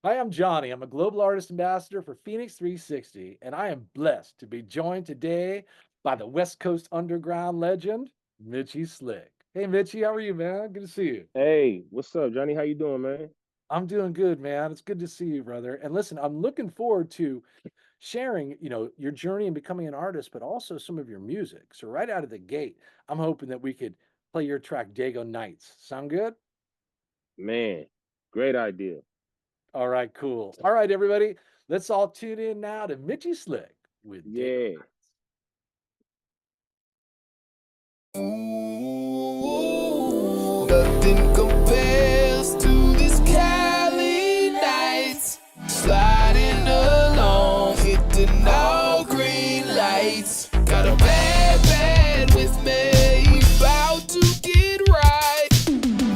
Hi, I'm Johnny. I'm a global artist ambassador for FENIX360, and I am blessed to be joined today by the West Coast Underground legend, Mitchy Slick. Hey, Mitchy, how are you, man? Good to see you. Hey, what's up, Johnny? How you doing, man? I'm doing good, man. It's good to see you, brother. And listen, I'm looking forward to sharing, your journey in becoming an artist, but also some of your music. So right out of the gate, I'm hoping that we could play your track Dago Nights. Sound good? Man, great idea. All right, cool. All right, everybody. Let's all tune in now to Mitchy Slick with Dago Yeah. Nights. Ooh, nothing compares to this Cali nights. Sliding along, hitting all green lights. Got a bad with me, about to get right.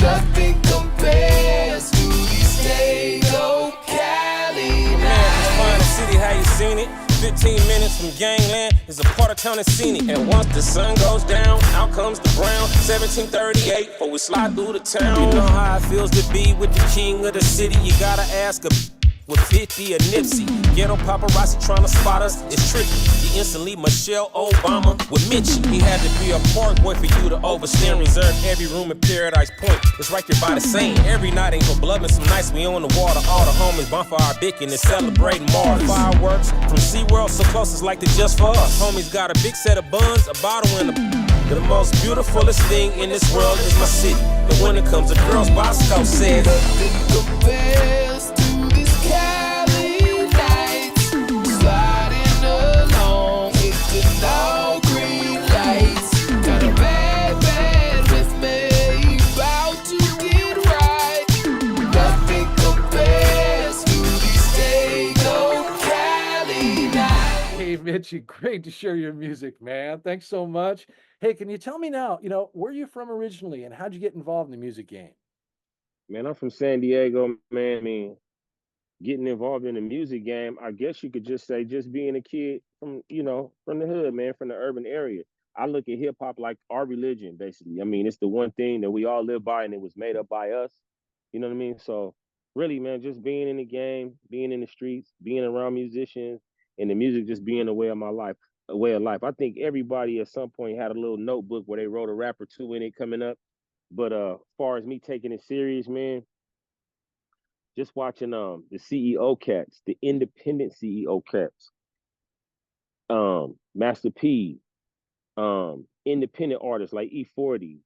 Nothing compares to this Dago Cali Man, find a nights. city, how you seen it? 15 minutes from gangland is a part of town that's scenic. And once the sun goes down, out comes the brown. 1738, before we slide through the town. You know how it feels to be with the king of the city. You gotta ask a with 50 or Nipsey. Ghetto paparazzi trying to spot us, it's tricky. You instantly Michelle Obama with Mitchie. He had to be a park boy for you to overstand. Reserve every room in Paradise Point. It's right there by the same. Every night ain't for blood and some nights we on the water. All the homies bonfire bicking and celebrating Mars. Fireworks from SeaWorld so close it's like they're just for us. Homies got a big set of buns, a bottle and a the most beautifulest thing in this world is my city. And when it comes to girls, Bosco said Nothing compares to this Cali nights. Sliding along, hitting all green lights. Got a bad with me, about to get right. Nothing compares to these Dago Cali nights. Hey, Mitchy, great to share your music, man. Thanks so much. Hey, can you tell me now, where you from originally and how'd you get involved in the music game? Man, I'm from San Diego, man. I mean, getting involved in the music game, I guess you could just say just being a kid from, from the hood, man, from the urban area. I look at hip hop like our religion, basically. I mean, it's the one thing that we all live by and it was made up by us. You know what I mean? So really, man, just being in the game, being in the streets, being around musicians, and the music just being a way of my life, a way of life. I think everybody at some point had a little notebook where they wrote a rap or two in it coming up. But as far as me taking it serious, man, just watching the CEO cats, the independent CEO cats, Master P, independent artists like E40,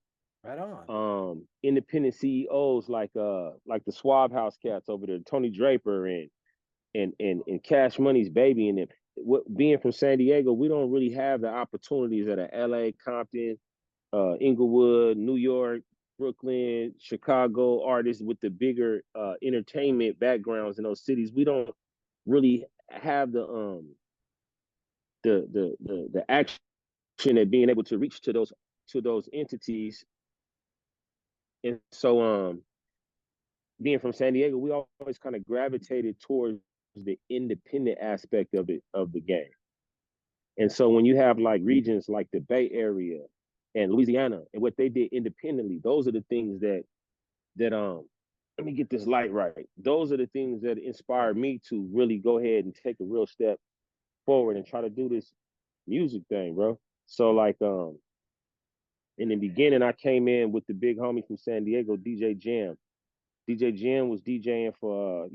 Right on. independent CEOs like the Swab House cats over there, Tony Draper and Cash Money's baby and them. What being from San Diego, we don't really have the opportunities that are LA, Compton, Inglewood, New York, Brooklyn, Chicago artists with the bigger entertainment backgrounds in those cities. We don't really have the action at being able to reach to those entities. And so being from San Diego, we always kind of gravitated towards the independent aspect of the game. And so when you have like regions like the Bay Area and Louisiana and what they did independently, those are the things that let me get this light right. Those are the things that inspired me to really go ahead and take a real step forward and try to do this music thing, bro. So like in the beginning I came in with the big homie from San Diego, DJ Jam. DJ Jam was DJing for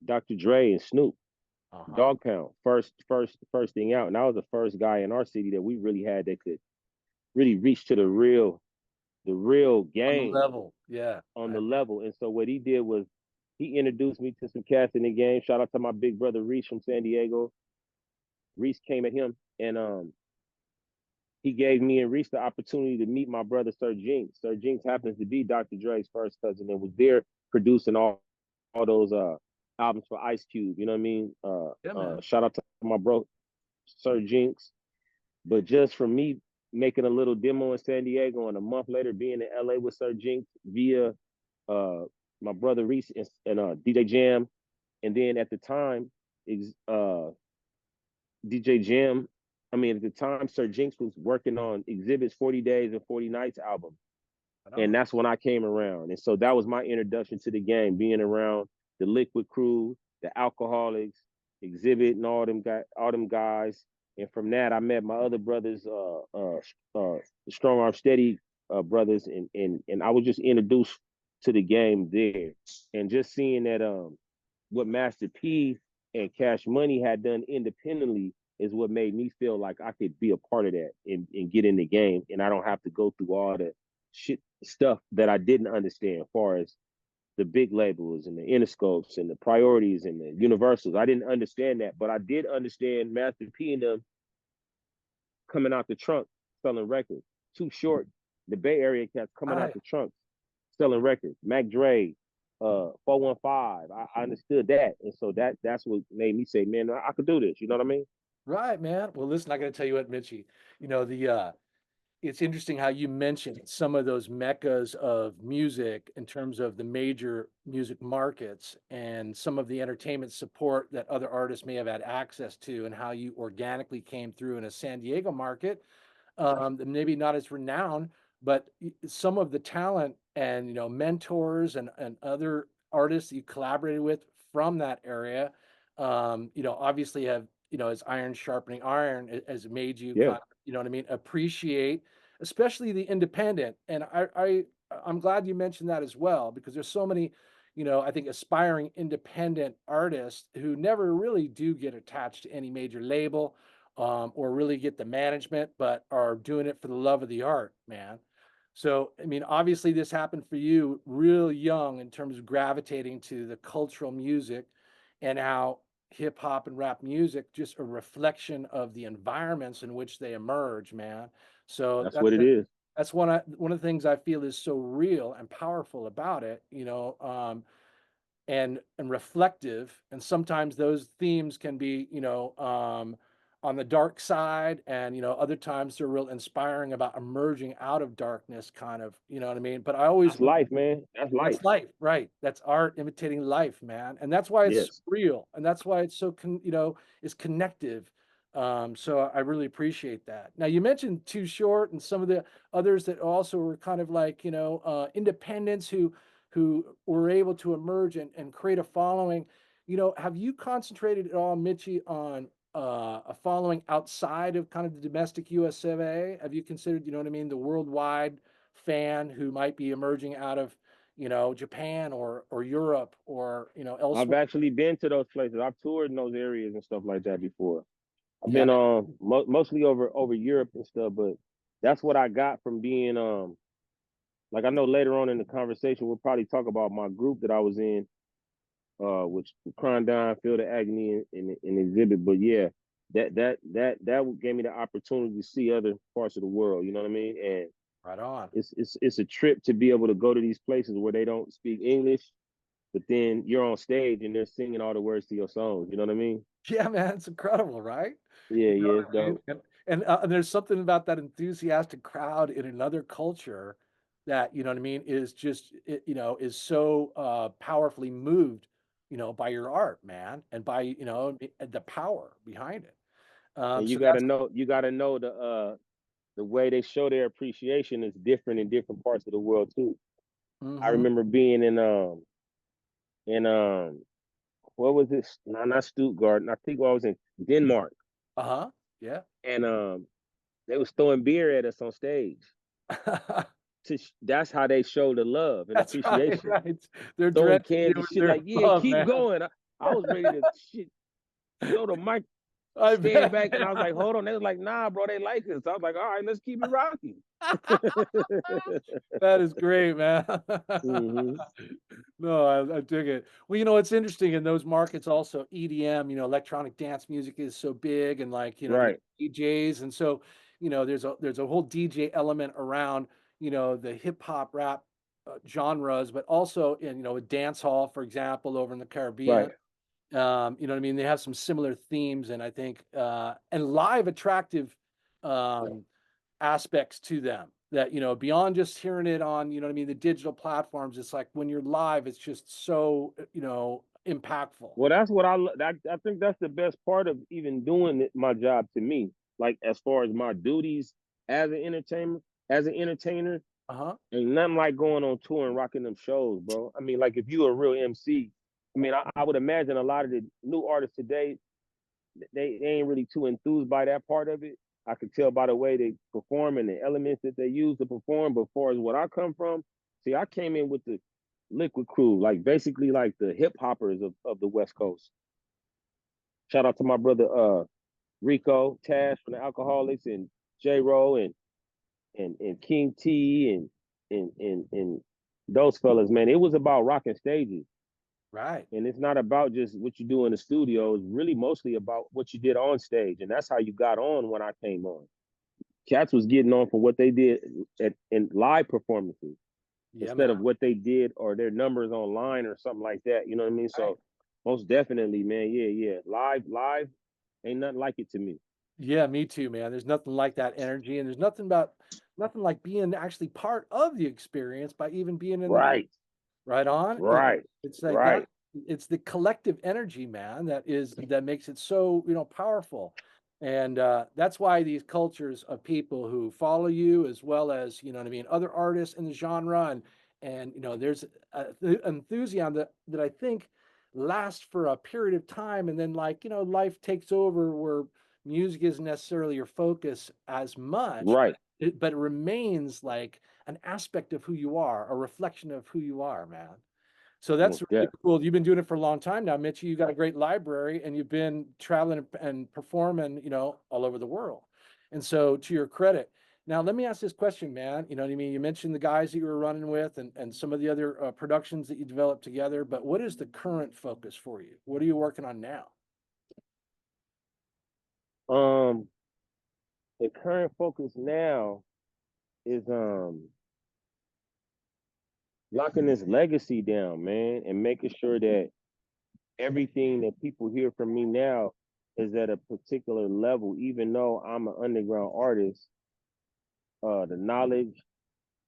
Dr. Dre and Snoop. Uh-huh. Dog Pound, first thing out. And I was the first guy in our city that we really had that could really reach to the real On the game level. Yeah. on the Right. level. And so what he did was he introduced me to some cats in the game. Shout out to my big brother Reese from San Diego. Reese came at him and he gave me and Reese the opportunity to meet my brother Sir Jinx. Sir Jinx happens to be Dr. Dre's first cousin and was there producing all those albums for Ice Cube. You know what I mean? Yeah, man. Shout out to my bro Sir Jinx. But just for me making a little demo in San Diego and a month later being in LA with Sir Jinx via uh, my brother Reese and DJ Jam, and then at the time, DJ Jam. I mean, at the time, Sir Jinx was working on Exhibit's 40 Days and 40 Nights album. Right And on. that's when I came around. And so that was my introduction to the game, being around. the Liquid Crew, the Alcoholics, Exhibit, and all them guys. And from that, I met my other brothers, the Strong Arm Steady brothers, and I was just introduced to the game there, and just seeing that what Master P and Cash Money had done independently is what made me feel like I could be a part of that and get in the game, and I don't have to go through all the shit stuff that I didn't understand, as far as the big labels and the Interscopes and the Priorities and the Universals. I didn't understand that, but I did understand Master P and them coming out the trunk selling records. Too Short, the Bay Area cats coming out Right. the trunk selling records. Mac Dre, 415. I understood that, and so that's what made me say, man, I could do this. You know what I mean? Right, man. Well, listen, I got to tell you what, Mitchy, it's interesting how you mentioned some of those meccas of music in terms of the major music markets and some of the entertainment support that other artists may have had access to, and how you organically came through in a San Diego market, maybe not as renowned, but some of the talent and mentors and other artists that you collaborated with from that area, obviously have as iron sharpening iron has made you Yeah, kind of what I mean, appreciate especially the independent. And I'm glad you mentioned that as well, because there's so many I think aspiring independent artists who never really do get attached to any major label, or really get the management, but are doing it for the love of the art, man. So, I mean, obviously, this happened for you real young in terms of gravitating to the cultural music, and how hip hop and rap music just a reflection of the environments in which they emerge, man. So that's what it is. that's one of the things I feel is so real and powerful about it, and reflective. And sometimes those themes can be on the dark side, and other times they're real inspiring about emerging out of darkness, kind of, you know what I mean. But I always That's life, man. That's life. that's life, right? That's art imitating life, man. And that's why it's Yes. real, and that's why it's so is connective. So I really appreciate that. Now, you mentioned Too Short and some of the others that also were kind of like independents who were able to emerge and create a following. Have you concentrated at all, Mitchy, on a following outside of kind of the domestic US of A? Have you considered, what I mean, the worldwide fan who might be emerging out of, Japan or Europe, or, I've elsewhere? actually been to those places. I've toured in those areas and stuff like that before. I've Yeah, been man. mostly over Europe and stuff, but that's what I got from being like, I know later on in the conversation we'll probably talk about my group that I was in, which Crime Down, Field of Agony, and Exhibit. But yeah, that gave me the opportunity to see other parts of the world. You know what I mean? And Right on. it's a trip to be able to go to these places where they don't speak English, but then you're on stage and they're singing all the words to your songs. You know what I mean? Yeah, man, it's incredible, right? Yeah, You know yeah, what it's I mean? dope. And there's something about that enthusiastic crowd in another culture that, you know what I mean, is just, is so powerfully moved, by your art, man, and by, the power behind it. And So that's, you gotta know the way they show their appreciation is different in different parts of the world too. I hmm. remember being in what was this? No, not Stuttgart. I think I was in Denmark, Uh-huh. Yeah. and they was throwing beer at us on stage. That's how they show the love and That's right, appreciation. right. They're Throwing drenching you cans and with shit their like, yeah, love, keep man. going. I was ready to shit, throw the mic, I stand bet, back, and I was man. like, hold on. They was like, nah, bro, they like us. I was like, all right, let's keep it rocking. That is great, man. Hmm. No, I dig it. Well, it's interesting in those markets also, EDM, electronic dance music is so big, and like, what I mean, Right. DJs. And so, there's a whole DJ element around, the hip hop rap genres, but also in, a dance hall, for example, over in the Caribbean. Right. You know what I mean? They have some similar themes, and I think, and live attractive aspects to them that, beyond just hearing it on, what I mean, the digital platforms. It's like when you're live, it's just so, impactful. Well, that's what I think that's the best part of even doing my job to me. Like, as far as my duties as an entertainer, Uh-huh. ain't nothing like going on tour and rocking them shows, bro. I mean, like, if you a real MC, I mean, I would imagine a lot of the new artists today, they ain't really too enthused by that part of it. I could tell by the way they perform and the elements that they use to perform. But as far as what I come from, see, I came in with the liquid crew, like basically like the hip hoppers of the West Coast. Shout out to my brother Rico, Tash from the Alcoholics, and J Ro and King T and those fellas, man. It was about rocking stages. Right. And it's not about just what you do in the studio. It's really mostly about what you did on stage. And that's how you got on when I came on. Cats was getting on for what they did in live performances Yeah, instead man. of what they did or their numbers online or something like that. You know what I mean? Right. So most definitely, man. Yeah. Live ain't nothing like it to me. Yeah, me too, man. There's nothing like that energy, and there's nothing like being actually part of the experience by even being in the Right, right on. right, It's like that. right. It's the collective energy, man, that makes it so, powerful. And that's why these cultures of people who follow you, as well as, what I mean, other artists in the genre, and there's enthusiasm that I think lasts for a period of time, and then like, life takes over where music isn't necessarily your focus as much, Right. but it remains like an aspect of who you are, a reflection of who you are, man. So that's Most really def. cool. You've been doing it for a long time now, Mitchy. You got a great library, and you've been traveling and performing, all over the world. And so, to your credit, now let me ask this question, man. You know what I mean? You mentioned the guys that you were running with, and some of the other productions that you developed together. But what is the current focus for you? What are you working on now? Um, the current focus now is locking this legacy down, man, and making sure that everything that people hear from me now is at a particular level, even though I'm an underground artist. The knowledge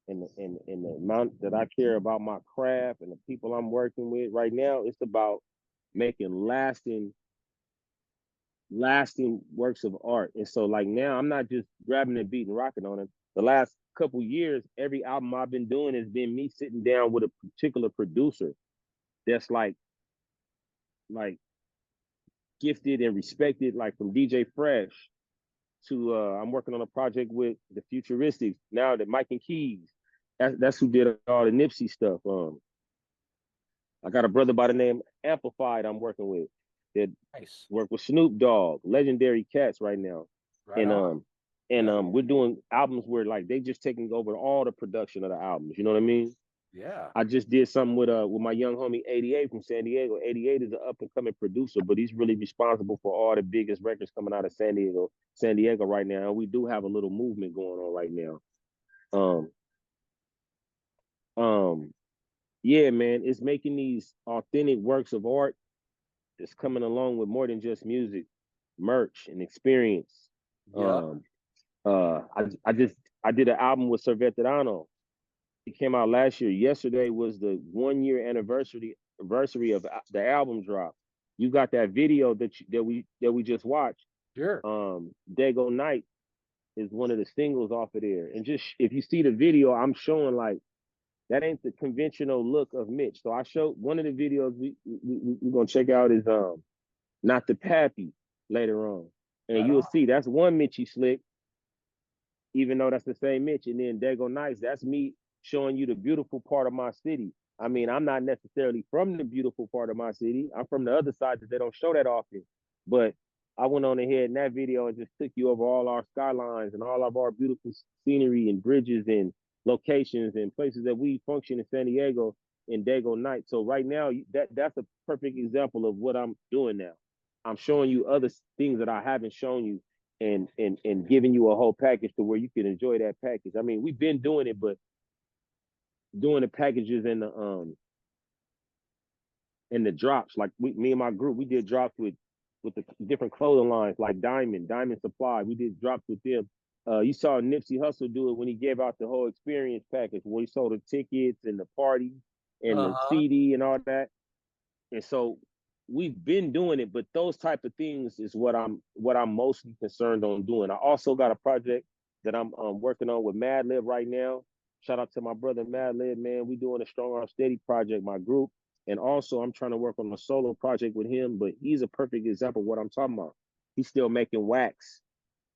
and the amount that I care about my craft and the people I'm working with right now, it's about making lasting works of art. And so like now I'm not just grabbing a beat and rocking on it. The last couple years, every album I've been doing has been me sitting down with a particular producer that's like gifted and respected, like from DJ Fresh to I'm working on a project with the Futuristics now that Mike and Keys. That's who did all the Nipsey stuff. I got a brother by the name Amplified I'm working with that Nice. work with Snoop Dogg, legendary cats right now. Right And on. we're doing albums where like they just taking over all the production of the albums. You know what I mean? Yeah. I just did something with my young homie 88 from San Diego. 88 is an up and coming producer, but he's really responsible for all the biggest records coming out of San Diego right now. And we do have a little movement going on right now. Um, um, yeah, man, it's making these authentic works of art that's coming along with more than just music, merch and experience. Yep. Um, I just I did an album with Serveterano. It came out last year. Yesterday was the 1 year anniversary of the album drop. You got that video that we just watched. Sure. Dago Night is one of the singles off of there. And just if you see the video, I'm showing like that ain't the conventional look of Mitch. So I showed one of the videos we're gonna check out is Not the Pappy later on. And Right you'll on. see that's one Mitchy Slick, even though that's the same Mitch. And then Dago Nights, that's me showing you the beautiful part of my city. I mean, I'm not necessarily from the beautiful part of my city. I'm from the other side that they don't show that often. But I went on ahead in that video and just took you over all our skylines and all of our beautiful scenery and bridges and locations and places that we function in San Diego in Dago Night. So right now, that's a perfect example of what I'm doing now. I'm showing you other things that I haven't shown you and giving you a whole package to where you can enjoy that package. I mean, we've been doing it, but doing the packages and the drops, like me and my group, we did drops with the different clothing lines like Diamond Supply. We did drops with them. You saw Nipsey Hussle do it when he gave out the whole experience package, when he sold the tickets and the party and the Uh-huh. CD and all that. And so we've been doing it, but those type of things is what I'm mostly concerned on doing. I also got a project that I'm working on with Madlib right now. Shout out to my brother Madlib, man. We doing a Strong Arm Steady project, my group. And also, I'm trying to work on a solo project with him, but he's a perfect example of what I'm talking about. He's still making wax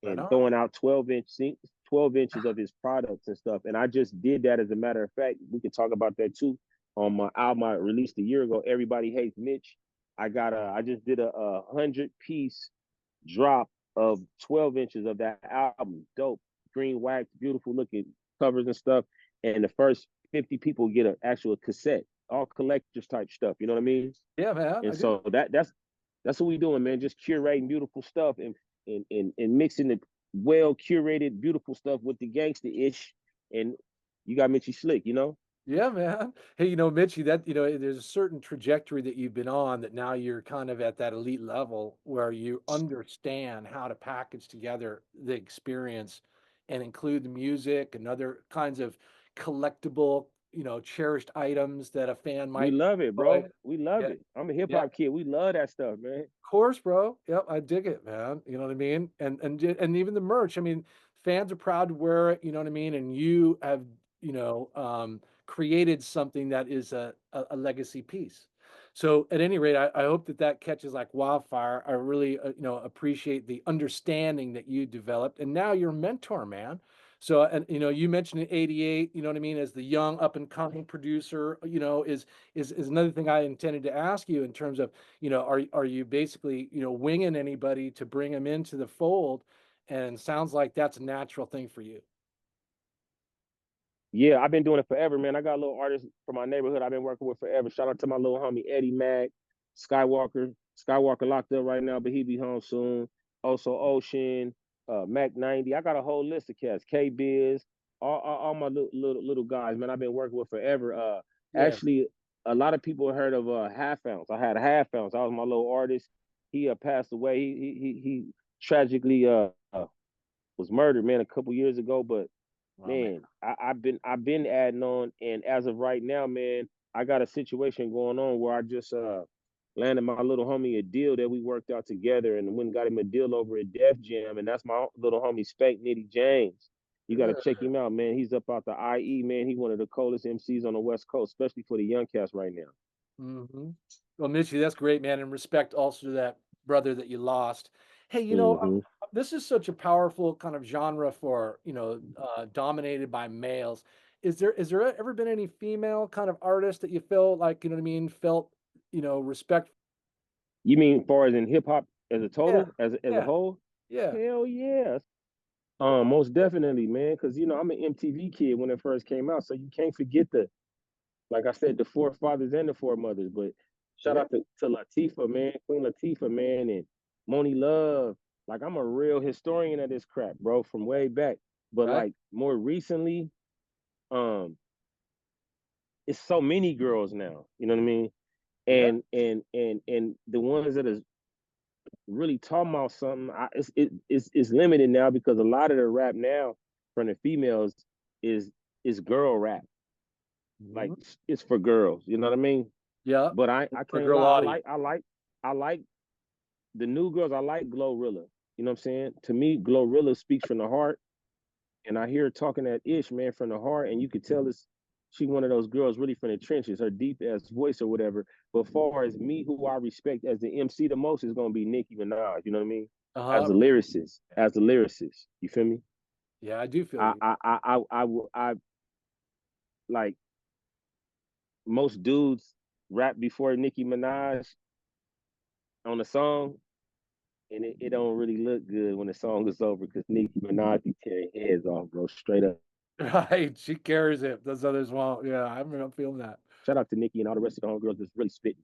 Right and on. throwing out 12 inches of his products and stuff. And I just did that. As a matter of fact, we could talk about that too. On my album I released a year ago, Everybody Hates Mitch. I just did a 100-piece drop of 12 inches of that album. Dope, green wax, beautiful looking covers and stuff. And the first 50 people get an actual cassette, all collectors type stuff. You know what I mean? Yeah, man. And I do. so that's what we doing, man. Just curating beautiful stuff and mixing the well curated beautiful stuff with the gangster ish. And you got Mitchy Slick, you know? Yeah, man. Hey, Mitchy, there's a certain trajectory that you've been on that now you're kind of at that elite level where you understand how to package together the experience and include the music and other kinds of collectible, cherished items that a fan We might love it, enjoy. bro. We love Yeah, it. I'm a hip yeah. hop kid. We love that stuff, man. Course, bro. Yep, I dig it, man. You know what I mean? And even the merch. I mean, fans are proud to wear it. You know what I mean? And you have, created something that is a legacy piece. So at any rate, I hope that that catches like wildfire. I really, appreciate the understanding that you developed, and now you're a mentor, man. So, and you mentioned in '88. You know what I mean? As the young up and coming producer, is another thing I intended to ask you in terms of are you basically, winging anybody to bring them into the fold? And sounds like that's a natural thing for you. Yeah, I've been doing it forever, man. I got a little artist from my neighborhood I've been working with forever. Shout out to my little homie Eddie Mack, Skywalker. Skywalker locked up right now, but he be home soon. Also Ocean, Mac 90. I got a whole list of cats. K Biz, all my little guys, man. I've been working with forever. Yeah, Actually, a lot of people heard of Half Ounce. I had a Half Ounce. I was my little artist. He passed away. He tragically was murdered, man, a couple years ago. But oh man. man, I've been adding on, and as of right now, man, I got a situation going on where I just landed my little homie a deal that we worked out together, and went and got him a deal over at Def Jam, and that's my little homie Spank Nitty James. You got to check him out, man. He's up out the IE, man. He one of the coldest MCs on the West Coast, especially for the young cats right now. Hmm. Well, Mitchy, that's great, man. And respect also to that brother that you lost. Hey, Hmm. this is such a powerful kind of genre for, dominated by males. Is there ever been any female kind of artist that you felt like, you know what I mean, felt, respect? You mean far as in hip hop as a Yeah, total, as a yeah, whole? yeah. Hell yeah. Most definitely, man. Because I'm an MTV kid when it first came out, so you can't forget like I said, the forefathers and the foremothers. But shout Yeah, out to Latifah, man, Queen Latifah, man, and Moni Love. Like I'm a real historian of this crap, bro, from way back. But right. like more recently, um, it's so many girls now. You know what I mean? Yeah. And the ones that is really talking about something, it's limited now because a lot of the rap now from the females is is girl rap. Like Mhm. it's for girls. You know what I mean? Yeah. But I For can't girl lie. audience. I like the new girls. I like Glorilla. You know what I'm saying? To me, Glorilla speaks from the heart, and I hear her talking that ish, man, from the heart, and you could tell it's she one of those girls really from the trenches. Her deep ass voice or whatever. But far as me, who I respect as the MC the most is gonna be Nicki Minaj. You know what I mean? Uh-huh. As a lyricist, you feel me? Yeah, I do feel I you. I I I like most dudes rap before Nicki Minaj on a song, and it don't really look good when the song is over because Nicki Minaj be tearing heads off, bro. Straight up. Right. She carries it. Those others won't. Yeah, I'm feeling that. Shout out to Nicki and all the rest of the homegirls that's really spitting.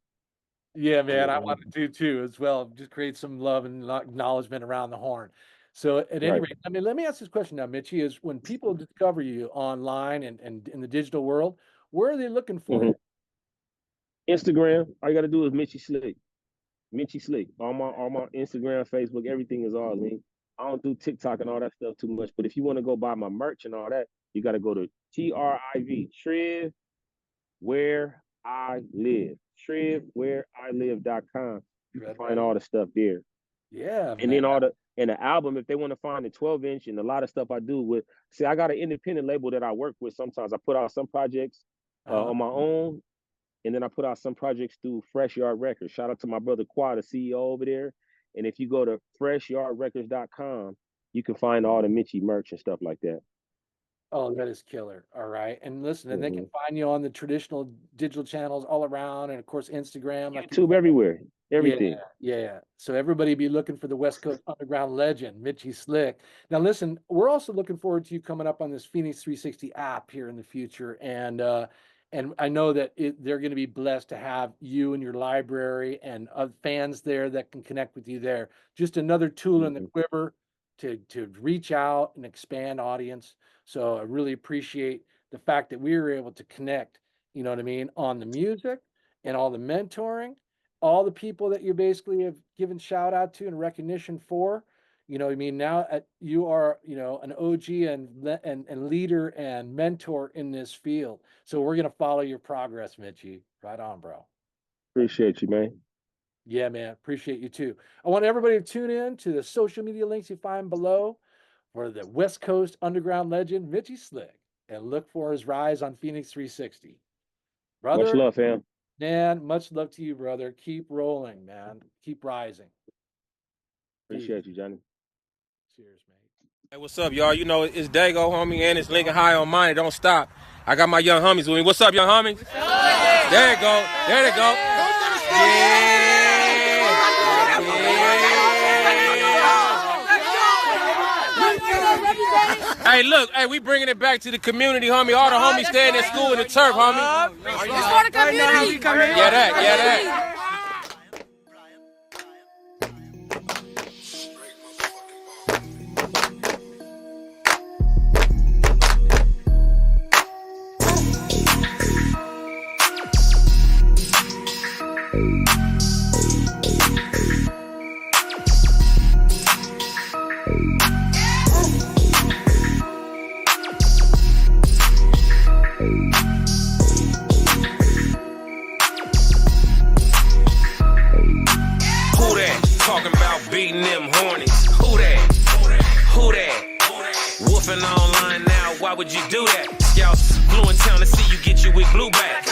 Yeah, man, I Mhm. wanted to too as well. Just create some love and acknowledgement around the horn. So at any Right. rate, I mean, let me ask this question now, Mitchy, is when people discover you online and in the digital world, where are they looking for Hmm. you? Instagram, all you gotta do is Mitchy Slick. Mitchy Slick. All my Instagram, Facebook, everything is all linked. I don't do TikTok and all that stuff too much. But if you want to go buy my merch and all that, you gotta go to TRIV, Where I Live. TrivWhereILive.com. You can Right, find right. all the stuff there. Yeah, And man. then all the album, if they want to find the 12 inch and a lot of stuff I do with, I got an independent label that I work with sometimes. I put out some projects Uh-huh. on my own, and then I put out some projects through Fresh Yard Records. Shout out to my brother Quad, the CEO over there. And if you go to FreshYardRecords.com, you can find all the Mitchy merch and stuff like that. Oh, that is killer. All right. And listen, and they can Mm-hmm. find you on the traditional digital channels all around, and of course Instagram, like you YouTube everywhere, everything. yeah. So everybody be looking for the West Coast Underground legend, Mitchy Slick. Now listen, we're also looking forward to you coming up on this FENIX360 app here in the future. And I know that they're going to be blessed to have you and your library and fans there that can connect with you there. Just another tool in the quiver to reach out and expand audience. So I really appreciate the fact that we were able to connect, you know what I mean, on the music and all the mentoring, all the people that you basically have given shout out to and recognition for. You know, I mean, now you are, you know, an OG and leader and mentor in this field. So we're gonna follow your progress, Mitchy. Right on, bro. Appreciate you, man. Yeah, man. Appreciate you too. I want everybody to tune in to the social media links you find below for the West Coast Underground legend, Mitchy Slick, and look for his rise on FENIX360. Brother, Much love, fam. man, much love to you, brother. Keep rolling, man. Keep rising. Appreciate you, Johnny. Cheers, mate. Hey, what's up, y'all? You know, it's Dago, homie, and it's Lincoln High on mine. Don't stop. I got my young homies with me. What's up, young homies? There you go. There they go. Hey, look, hey, we bringing it back to the community, homie. All the homies staying in school in the turf, homie. It's for the community. Yeah, that. Talking about beating them hornies. Who that? Woofing online now, why would you do that? Scouts flew in town to see you get you with blue back.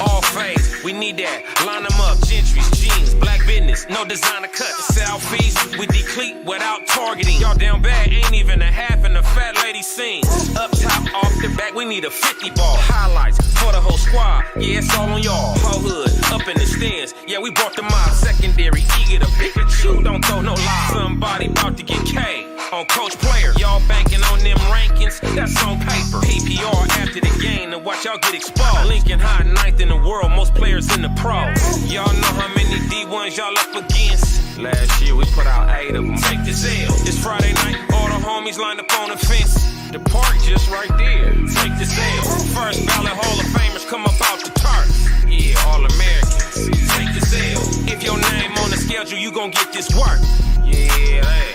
All phase, we need that. Line them up, gentries, jeans, black business, no designer cut. Southeast, we decleat without targeting. Y'all down bad, ain't even a half in the fat lady scene. Up top, off the back, we need a 50 ball. Highlights for the whole squad, yeah, it's all on y'all. Whole hood, up in the stands, yeah, we brought the mob. Secondary, eager to pick and shoot, don't throw no lie. Somebody about to get K on coach player. Y'all banking on them rankings, that's on paper. PPR after the game to watch y'all get exposed. Lincoln High, ninth in the world, most players in the pros. Y'all know how many D1s y'all up against. Last year we put out 8 of them. Take this L. It's Friday night, all the homies lined up on the fence. The park just right there. Take this L. First ballot Hall of Famers come up out the turf. Yeah, all Americans. Take this L. If your name on the schedule, you gon' get this work. Yeah, hey.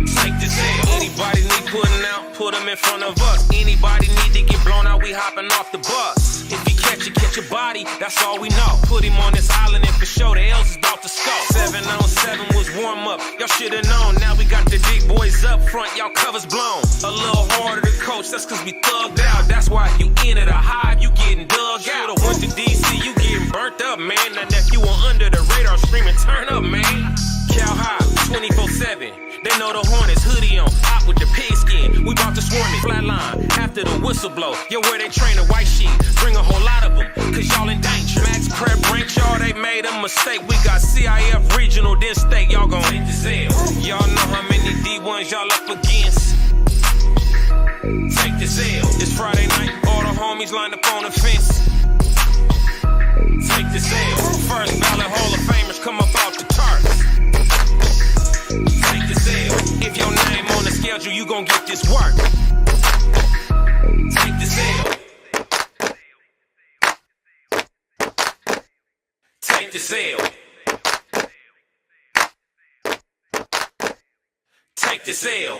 Take this L. Anybody need putting out, put them in front of us. Anybody need to get blown out, we hopping off the bus. If you catch your body, that's all we know. Put him on this island and for sure the L's is about to score. 7 on 7 was warm up, y'all should've known. Now we got the big boys up front, y'all covers blown. A little harder to coach, that's cause we thugged out. That's why if you enter the hive, you getting dug out. Should've went to DC, you getting burnt up, man. Now if you were under the radar screaming, turn up, man. Cal High, 24/7. They know the Hornets, hoodie on, out with the pigskin. We bout to swarm it, flatline, after the whistle blow. Yo, where they train a white sheet, bring a whole lot of them, cause y'all in danger. Max Prep rank, y'all, they made a mistake. We got CIF regional, then state, y'all gon' hit the Zell. Y'all know how many D1s y'all up against. Take the Zell. It's Friday night, all the homies lined up on the fence. Take the Zell. First ballot Hall of Famers come up out the turf. Take the Zell. If your name on the schedule, you gon' get this work. Take the Zell. Take the Zell. Take the Zell.